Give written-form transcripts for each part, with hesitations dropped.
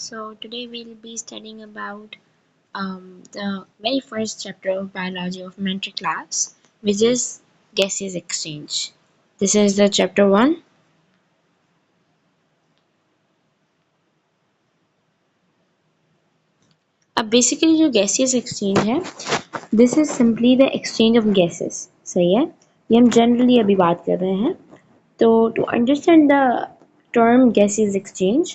So today we'll be studying about the very first chapter of biology of elementary class, which is gaseous exchange. This is the chapter one. अब basically जो gaseous exchange है, this is simply the exchange of gases. सही है, ये हम generally अभी बात कर रहे हैं. तो to understand the term gaseous exchange,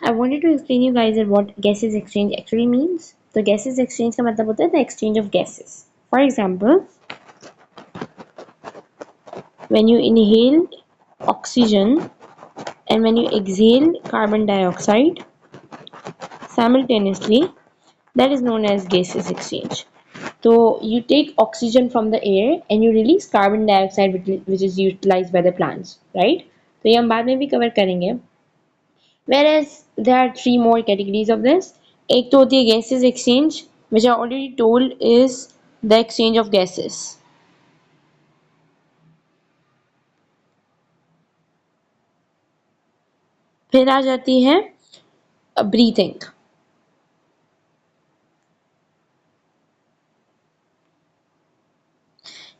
I wanted to explain you guys that what gaseous exchange actually means. तो gaseous exchange का मतलब होता है the exchange of gases. For example, when you inhale oxygen and when you exhale carbon dioxide simultaneously, that is known as gaseous exchange. So you take oxygen from the air and you release carbon dioxide, which is utilized by the plants, right? तो ये हम बाद में भी cover करेंगे. Whereas there are three more categories of this. एक तो होती है gaseous exchange, which I already told is the exchange of gases. फिर आ जाती है breathing.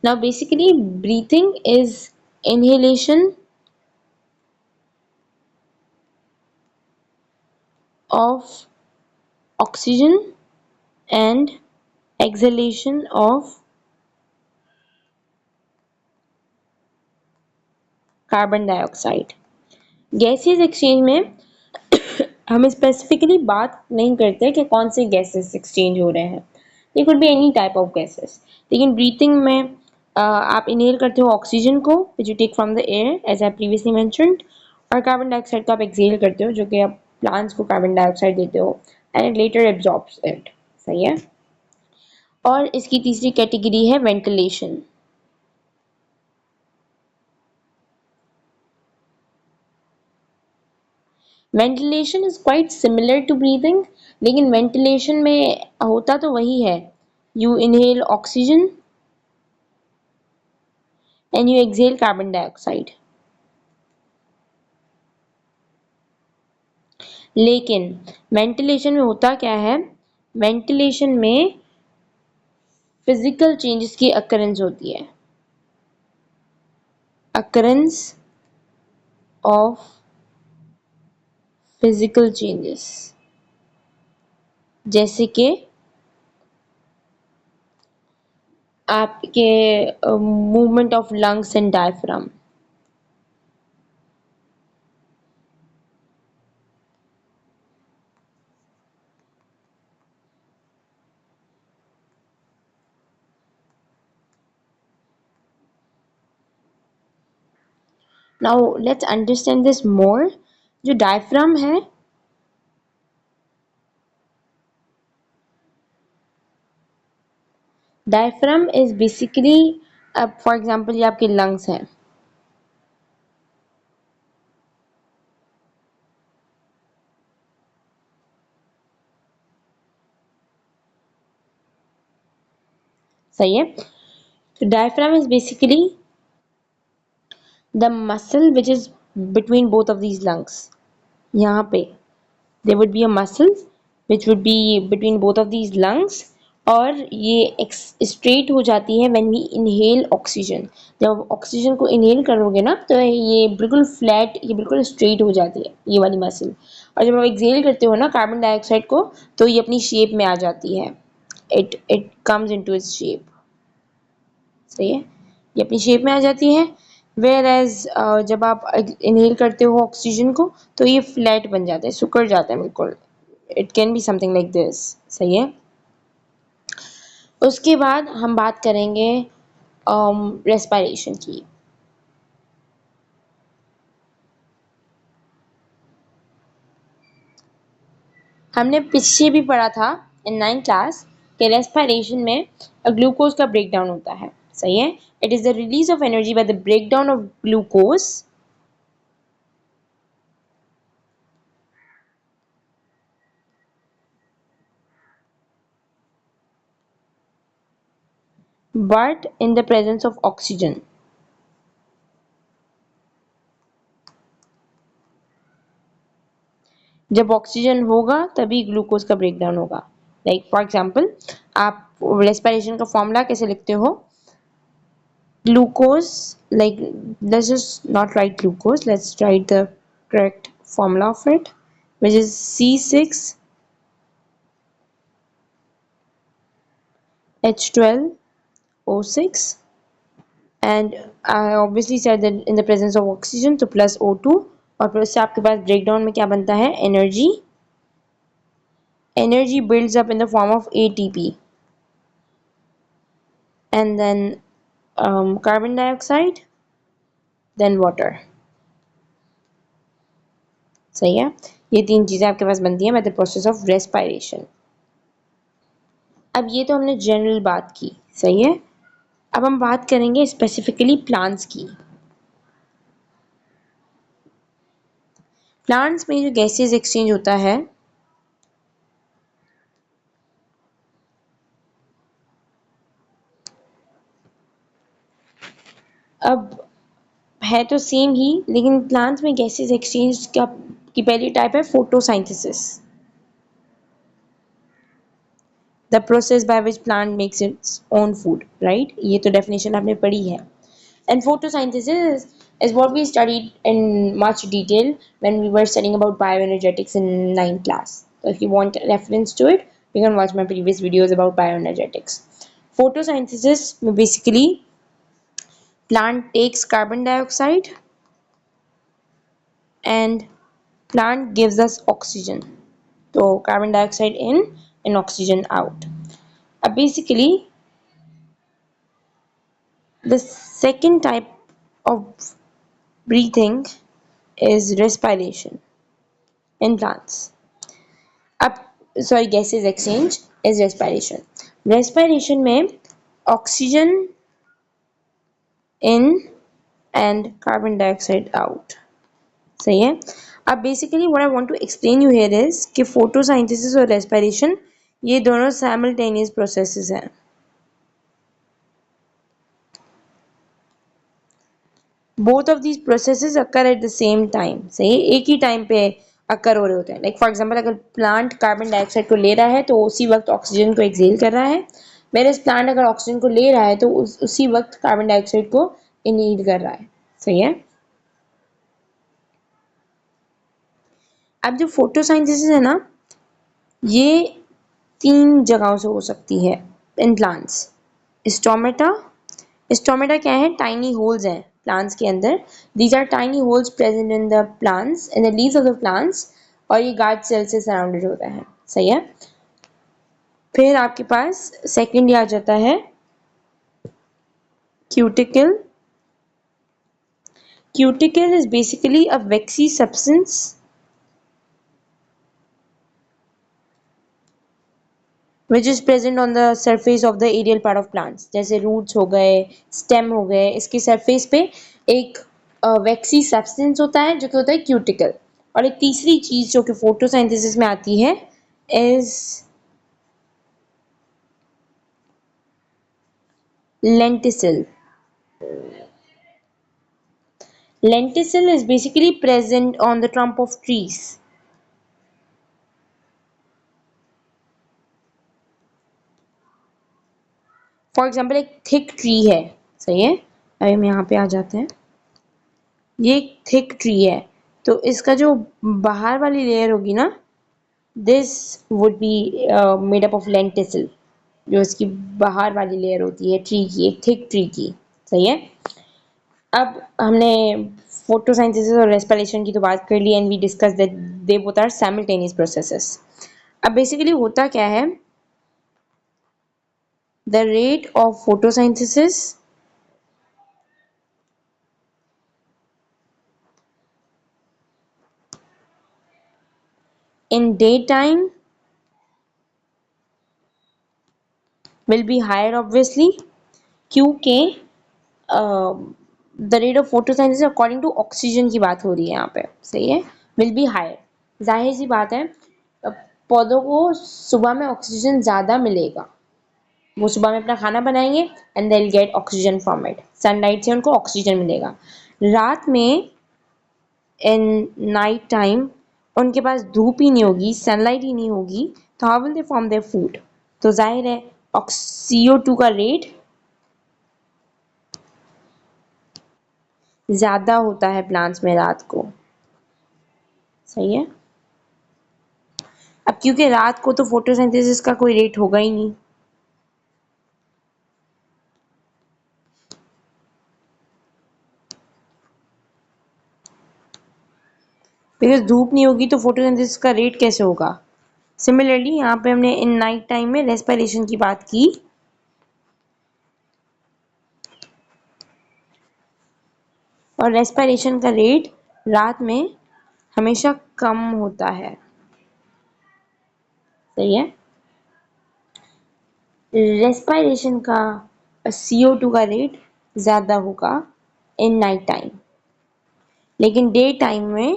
Now basically breathing is inhalation of oxygen and exhalation of carbon dioxide. Gases exchange में हम specifically बात नहीं करते कि कौन से गैसेस एक्सचेंज हो रहे हैं. They could be any type of gases. लेकिन ब्रीथिंग में आप इनहेल करते हो ऑक्सीजन को which you take from the air as I previously mentioned, और कार्बन डाइऑक्साइड को आप एक्सहेल करते हो जो कि आप प्लांट्स को कार्बन डाइऑक्साइड देते हो and it later absorbs it. सही है. और इसकी तीसरी कैटेगरी है ventilation. Ventilation is quite similar to breathing, लेकिन वेंटिलेशन में होता तो वही है. You inhale oxygen and you exhale carbon dioxide. लेकिन वेंटिलेशन में होता क्या है, वेंटिलेशन में फिजिकल चेंजेस की अकरेंस होती है. अकरेंस ऑफ फिजिकल चेंजेस, जैसे कि आपके movement of lungs and diaphragm. Now let's understand this more. जो डायफ्राम है, डायफ्राम इज बेसिकली, अब फॉर एग्जांपल ये आपके लंग्स हैं. सही है. तो diaphragm is basically the muscle which is between both of these lungs. यहाँ पे there would be a muscle which would be between both of these lungs, और ये स्ट्रेट हो जाती है when we inhale oxygen. जब ऑक्सीजन को inhale करोगे ना तो ये बिल्कुल फ्लैट, ये बिल्कुल स्ट्रेट हो जाती है ये वाली मसल. और जब आप एक्सहेल करते हो ना कार्बन डाइऑक्साइड को, तो ये अपनी शेप में आ जाती है. It comes into its shape. सही है, ये अपनी शेप में आ जाती है. वेयर एज जब आप इनहेल करते हो ऑक्सीजन को तो ये फ्लैट बन जाता है, सिकुड़ जाता है बिल्कुल. It can be something like this. सही है. उसके बाद हम बात करेंगे रेस्पिरेशन की. हमने पीछे भी पढ़ा था इन 9th क्लास कि रेस्पिरेशन में ग्लूकोज का ब्रेकडाउन होता है. सही है. It is the release of energy by the breakdown of glucose but in the presence of oxygen. जब ऑक्सीजन होगा तभी ग्लूकोज का ब्रेकडाउन होगा। लाइक फॉर एग्जाम्पल, आप रेस्पिरेशन का फॉर्मूला कैसे लिखते हो? Glucose, like, let's just not write glucose, let's write the correct formula of it, which is C6H12O6, and I obviously said that in the presence of oxygen, तो plus O2, और फिर उससे आपके पास breakdown में क्या बनता है? Energy builds up in the form of ATP, and then carbon dioxide, then water. सही है? ये तीन चीजें आपके पास बनती है by the process of respiration. अब ये तो हमने जनरल बात की, सही है? अब हम बात करेंगे स्पेसिफिकली प्लांट्स की। प्लांट्स में जो गैसेस एक्सचेंज होता है, अब है तो सेम ही, लेकिन प्लांट्स में गैसेस एक्सचेंज की पहली टाइप है photosynthesis, the process by which plant makes its own food, right? ये तो डेफिनेशन आपने पढ़ी है। And photosynthesis is what we studied in much detail when we were studying about bioenergetics in 9th class. So if you want reference to it, you can watch my previous videos about bioenergetics. Photosynthesis basically plant takes carbon dioxide and plant gives us oxygen. So carbon dioxide in and oxygen out. Basically the second type of breathing is respiration in plants. अब sorry, gases exchange is respiration. Respiration में oxygen in and carbon dioxide out, सही है? अब basically what I want to explain you here is कि photosynthesis और respiration ये दोनों simultaneous processes हैं। Both of these processes occur at the same time, सही, एक ही टाइम पे अकर हो रहे होते हैं। लाइक फॉर एग्जांपल, अगर प्लांट कार्बन डाइऑक्साइड को ले रहा है तो उसी वक्त ऑक्सीजन को एक्सहेल कर रहा है, वेयर प्लांट अगर ऑक्सीजन को ले रहा है तो उसी वक्त कार्बन डाइऑक्साइड को इनहेल कर रहा है, सही है? अब जो फोटोसिंथेसिस है ना, ये तीन जगहों से हो सकती है इन प्लांट्स। स्टोमेटा, स्टोमेटा क्या है? टाइनी होल्स हैं प्लांट्स के अंदर। These are tiny holes present in the plants, in the leaves of the plants, और ये गार्ड सेल से सराउंडेड होता है, सही है? फिर आपके पास सेकेंड आ जाता है cuticle. Cuticle is basically a vaccine substance which is present on the surface of the aerial part of plants, जैसे रूट्स हो गए, स्टेम हो गए, इसके सरफेस पे एक वैक्सी सब्सटेंस होता है जो कि होता है क्यूटिकल। और एक तीसरी चीज जो कि फोटोसिंथेसिस में आती है is lenticel. Lenticel is basically present on the trunk of trees. For example, एक थिक ट्री है, सही है? अभी हम यहाँ पे आ जाते हैं। ये एक थिक ट्री है, तो इसका जो बाहर वाली लेयर होगी ना, this would be made up of लेंटिसल, जो इसकी बाहर वाली लेयर होती है ट्री की, एक थिक ट्री की, सही है? अब हमने फोटोसिंथेसिस और रेस्पिरेशन की तो बात कर ली, and we discuss that they both are simultaneous processes. अब बेसिकली होता क्या है, the rate of photosynthesis in daytime will be higher obviously, क्योंकि the rate of photosynthesis according to oxygen की बात हो रही है यहाँ पे, सही है? विल बी हायर, जाहिर सी बात है, पौधों को सुबह में ऑक्सीजन ज़्यादा मिलेगा, वो सुबह में अपना खाना बनाएंगे and they will get oxygen from it, sunlight से उनको ऑक्सीजन मिलेगा। रात में इन नाइट टाइम उनके पास धूप ही नहीं होगी, सनलाइट ही नहीं होगी, तो how will they form their food? तो जाहिर है CO2 का रेट ज्यादा होता है प्लांट्स में रात को। सही है। अब क्योंकि रात को तो फोटोसिंथेसिस का कोई रेट होगा ही नहीं, बिकॉज धूप नहीं होगी तो फोटोसिंथेसिस का रेट कैसे होगा? सिमिलरली यहाँ पे हमने इन नाइट टाइम में रेस्पिरेशन की बात की, और रेस्पिरेशन का रेट रात में हमेशा कम होता है। सही है। रेस्पिरेशन का CO2 का रेट ज़्यादा होगा इन नाइट टाइम, लेकिन डे टाइम में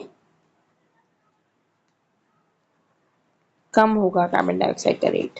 कम होगा कार्बन डाइऑक्साइड का रेट।